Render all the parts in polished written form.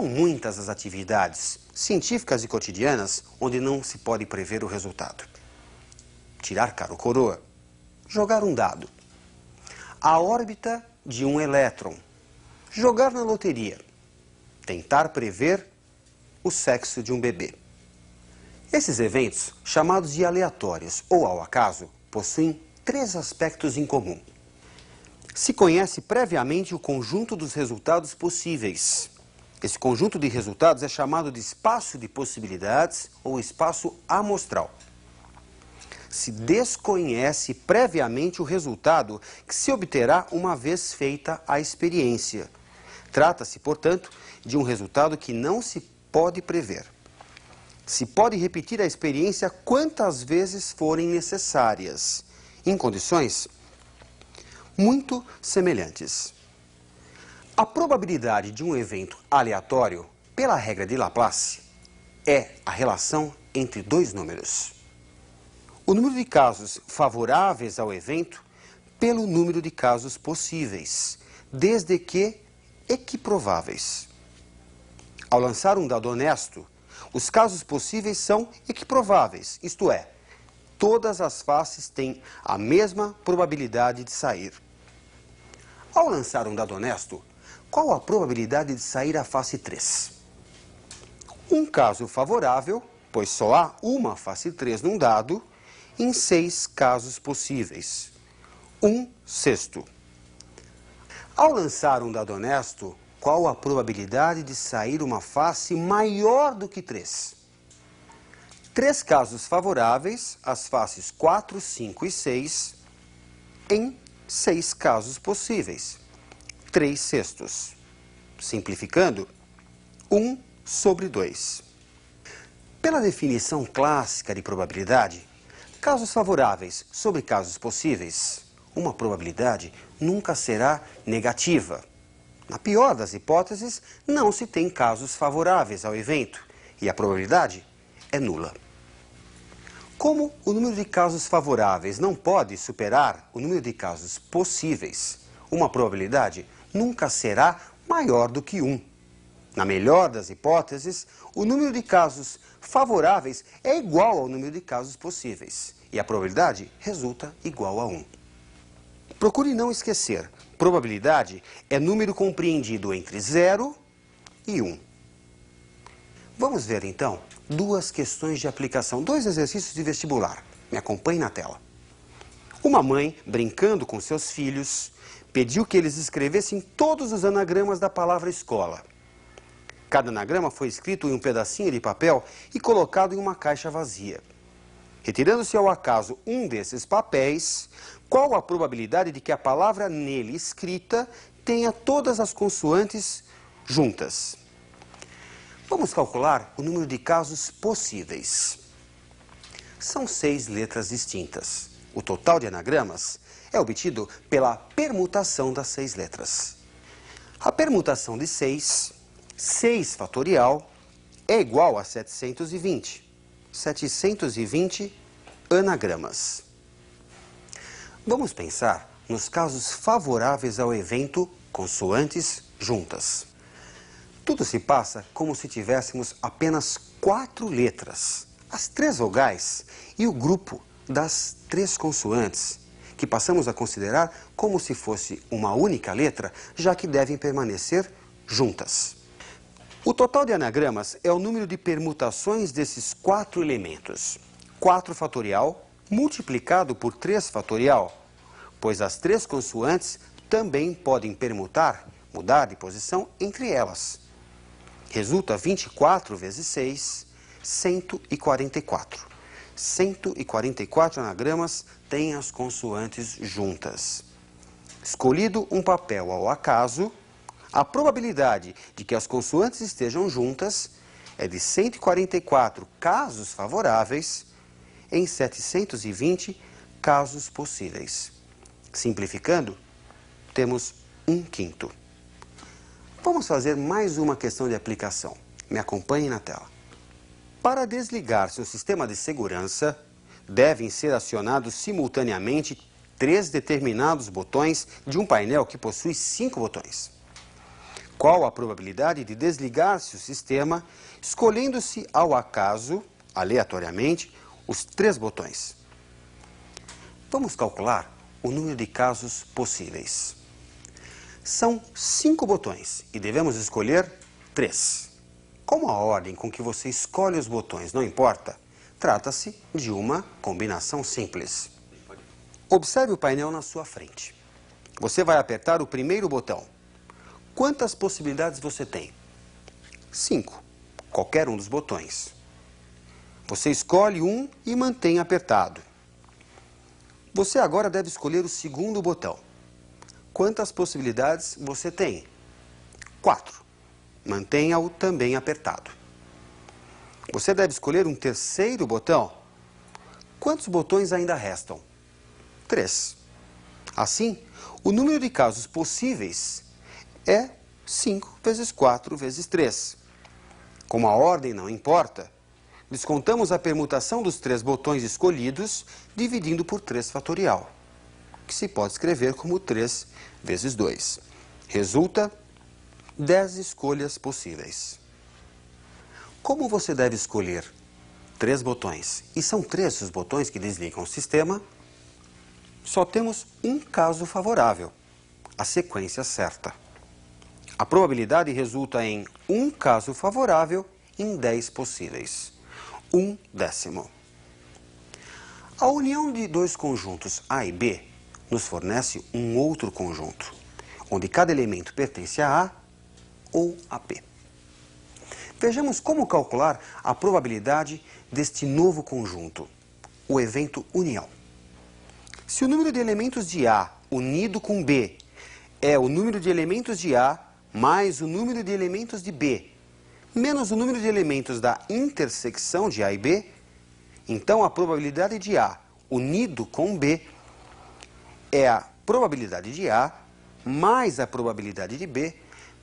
São muitas as atividades científicas e cotidianas onde não se pode prever o resultado. Tirar cara ou coroa, jogar um dado, a órbita de um elétron, jogar na loteria, tentar prever o sexo de um bebê. Esses eventos, chamados de aleatórios ou ao acaso, possuem 3 aspectos em comum. Se conhece previamente o conjunto dos resultados possíveis. Esse conjunto de resultados é chamado de espaço de possibilidades ou espaço amostral. Se desconhece previamente o resultado que se obterá uma vez feita a experiência. Trata-se, portanto, de um resultado que não se pode prever. Se pode repetir a experiência quantas vezes forem necessárias, em condições muito semelhantes. A probabilidade de um evento aleatório, pela regra de Laplace, é a relação entre 2 números. O número de casos favoráveis ao evento pelo número de casos possíveis, desde que equiprováveis. Ao lançar um dado honesto, os casos possíveis são equiprováveis, isto é, todas as faces têm a mesma probabilidade de sair. Ao lançar um dado honesto, qual a probabilidade de sair a face 3? Um caso favorável, pois só há uma face 3 num dado, em 6 casos possíveis. 1/6. Ao lançar um dado honesto, qual a probabilidade de sair uma face maior do que 3? 3 casos favoráveis, as faces 4, 5 e 6, em 6 casos possíveis. 3/6. Simplificando, 1/2. Pela definição clássica de probabilidade, casos favoráveis sobre casos possíveis, uma probabilidade nunca será negativa. Na pior das hipóteses, não se tem casos favoráveis ao evento e a probabilidade é nula. Como o número de casos favoráveis não pode superar o número de casos possíveis, uma probabilidade nunca será maior do que 1. Na melhor das hipóteses, o número de casos favoráveis é igual ao número de casos possíveis e a probabilidade resulta igual a 1. Procure não esquecer, probabilidade é número compreendido entre 0 e 1. Vamos ver então 2 questões de aplicação, 2 exercícios de vestibular. Me acompanhe na tela. Uma mãe, brincando com seus filhos, pediu que eles escrevessem todos os anagramas da palavra escola. Cada anagrama foi escrito em um pedacinho de papel e colocado em uma caixa vazia. Retirando-se ao acaso um desses papéis, qual a probabilidade de que a palavra nele escrita tenha todas as consoantes juntas? Vamos calcular o número de casos possíveis. São 6 letras distintas. O total de anagramas é obtido pela permutação das 6 letras. A permutação de 6 fatorial, é igual a 720. 720 anagramas. Vamos pensar nos casos favoráveis ao evento consoantes juntas. Tudo se passa como se tivéssemos apenas 4 letras, as 3 vogais e o grupo das 3 consoantes, que passamos a considerar como se fosse uma única letra, já que devem permanecer juntas. O total de anagramas é o número de permutações desses 4 elementos. 4 fatorial multiplicado por 3 fatorial, pois as 3 consoantes também podem permutar, mudar de posição entre elas. Resulta 24 vezes 6, 144. 144 anagramas têm as consoantes juntas. Escolhido um papel ao acaso, a probabilidade de que as consoantes estejam juntas é de 144 casos favoráveis em 720 casos possíveis. Simplificando, temos 1/5. Vamos fazer mais uma questão de aplicação. Me acompanhe na tela. Para desligar seu sistema de segurança, devem ser acionados simultaneamente 3 determinados botões de um painel que possui 5 botões. Qual a probabilidade de desligar-se o sistema, escolhendo-se ao acaso, aleatoriamente, os 3 botões? Vamos calcular o número de casos possíveis. São 5 botões e devemos escolher 3. Como a ordem com que você escolhe os botões não importa, trata-se de uma combinação simples. Observe o painel na sua frente. Você vai apertar o primeiro botão. Quantas possibilidades você tem? 5. Qualquer um dos botões. Você escolhe um e mantém apertado. Você agora deve escolher o segundo botão. Quantas possibilidades você tem? 4. Mantenha-o também apertado. Você deve escolher um terceiro botão. Quantos botões ainda restam? 3. Assim, o número de casos possíveis é 5 vezes 4 vezes 3. Como a ordem não importa, descontamos a permutação dos 3 botões escolhidos dividindo por 3 fatorial, que se pode escrever como 3 vezes 2. Resulta 10 escolhas possíveis. Como você deve escolher 3 botões, e são 3 os botões que desligam o sistema, só temos um caso favorável, a sequência certa. A probabilidade resulta em um caso favorável em 10 possíveis, 1/10. A união de 2 conjuntos A e B nos fornece um outro conjunto, onde cada elemento pertence a A ou a B. Vejamos como calcular a probabilidade deste novo conjunto, o evento união. Se o número de elementos de A unido com B é o número de elementos de A mais o número de elementos de B, menos o número de elementos da intersecção de A e B, então a probabilidade de A unido com B é a probabilidade de A mais a probabilidade de B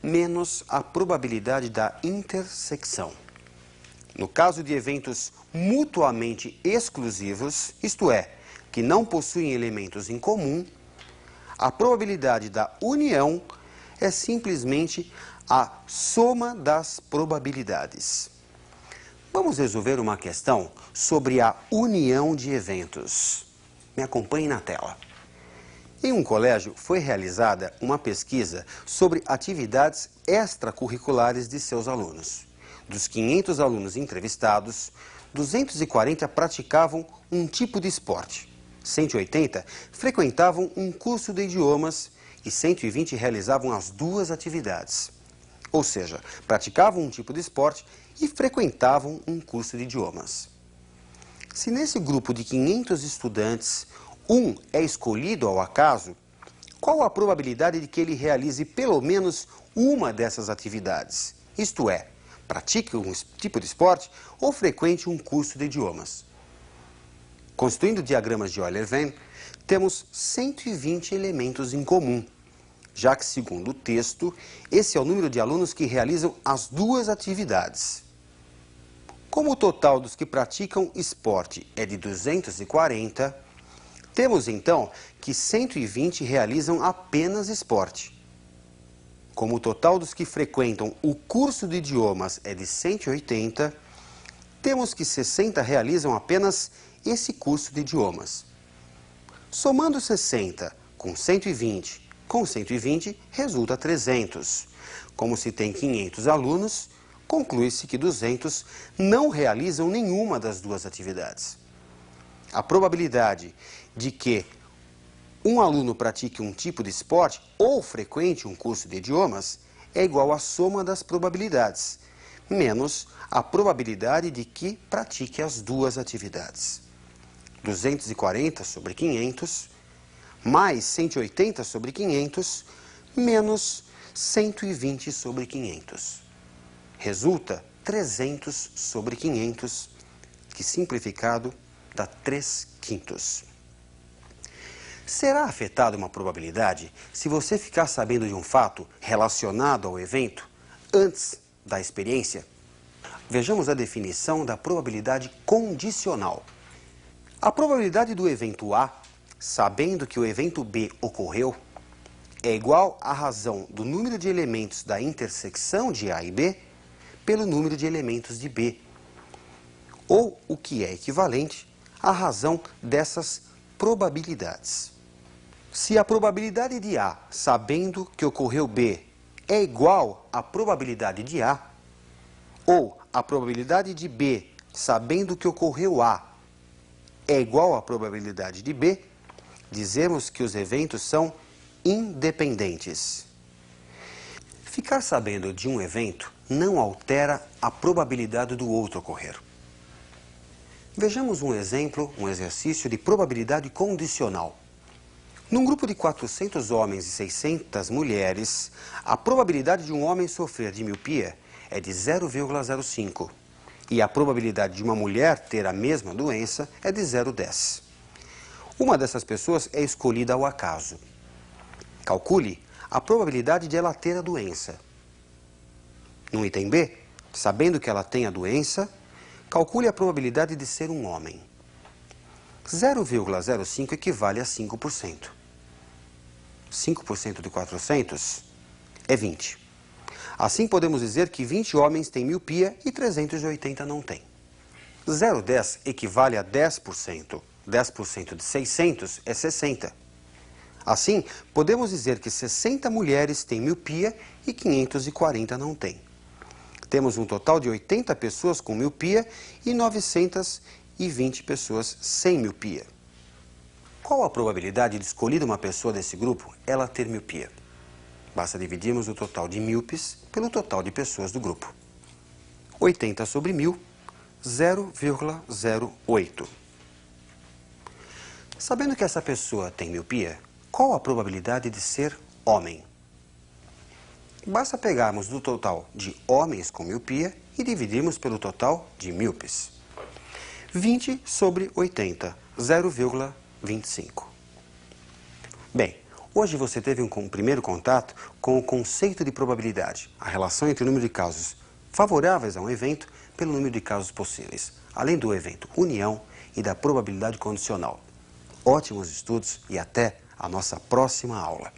menos a probabilidade da intersecção. No caso de eventos mutuamente exclusivos, isto é, que não possuem elementos em comum, a probabilidade da união é simplesmente a soma das probabilidades. Vamos resolver uma questão sobre a união de eventos. Me acompanhe na tela. Em um colégio foi realizada uma pesquisa sobre atividades extracurriculares de seus alunos. Dos 500 alunos entrevistados, 240 praticavam um tipo de esporte, 180 frequentavam um curso de idiomas e 120 realizavam as 2 atividades. Ou seja, praticavam um tipo de esporte e frequentavam um curso de idiomas. Se nesse grupo de 500 estudantes, um é escolhido ao acaso, qual a probabilidade de que ele realize pelo menos uma dessas atividades? Isto é, pratique um tipo de esporte ou frequente um curso de idiomas. Constituindo diagramas de Euler-Venn, temos 120 elementos em comum, já que, segundo o texto, esse é o número de alunos que realizam as 2 atividades. Como o total dos que praticam esporte é de 240, temos então que 120 realizam apenas esporte. Como o total dos que frequentam o curso de idiomas é de 180, temos que 60 realizam apenas esse curso de idiomas. Somando 60 com 120 com 120, resulta 300. Como se tem 500 alunos, conclui-se que 200 não realizam nenhuma das 2 atividades. A probabilidade de que um aluno pratique um tipo de esporte ou frequente um curso de idiomas é igual à soma das probabilidades, menos a probabilidade de que pratique as 2 atividades. 240 sobre 500, mais 180 sobre 500, menos 120 sobre 500. Resulta 300 sobre 500, que simplificado dá 3/5. Será afetada uma probabilidade se você ficar sabendo de um fato relacionado ao evento antes da experiência? Vejamos a definição da probabilidade condicional. A probabilidade do evento A, sabendo que o evento B ocorreu, é igual à razão do número de elementos da intersecção de A e B pelo número de elementos de B, ou o que é equivalente à razão dessas probabilidades. Se a probabilidade de A, sabendo que ocorreu B, é igual à probabilidade de A, ou a probabilidade de B, sabendo que ocorreu A, é igual à probabilidade de B, dizemos que os eventos são independentes. Ficar sabendo de um evento não altera a probabilidade do outro ocorrer. Vejamos um exemplo, um exercício de probabilidade condicional. Num grupo de 400 homens e 600 mulheres, a probabilidade de um homem sofrer de miopia é de 0,05 e a probabilidade de uma mulher ter a mesma doença é de 0,10. Uma dessas pessoas é escolhida ao acaso. Calcule a probabilidade de ela ter a doença. No item B, sabendo que ela tem a doença, calcule a probabilidade de ser um homem. 0,05 equivale a 5%. 5% de 400 é 20. Assim, podemos dizer que 20 homens têm miopia e 380 não têm. 0,10 equivale a 10%. 10% de 600 é 60. Assim, podemos dizer que 60 mulheres têm miopia e 540 não têm. Temos um total de 80 pessoas com miopia e 920 pessoas sem miopia. Qual a probabilidade de escolhida uma pessoa desse grupo ela ter miopia? Basta dividirmos o total de míopes pelo total de pessoas do grupo. 80 sobre 1000, 0,08. Sabendo que essa pessoa tem miopia, qual a probabilidade de ser homem? Basta pegarmos do total de homens com miopia e dividirmos pelo total de míopes. 20 sobre 80, 0,25. Bem, hoje você teve um primeiro contato com o conceito de probabilidade, a relação entre o número de casos favoráveis a um evento pelo número de casos possíveis, além do evento união e da probabilidade condicional. Ótimos estudos e até a nossa próxima aula.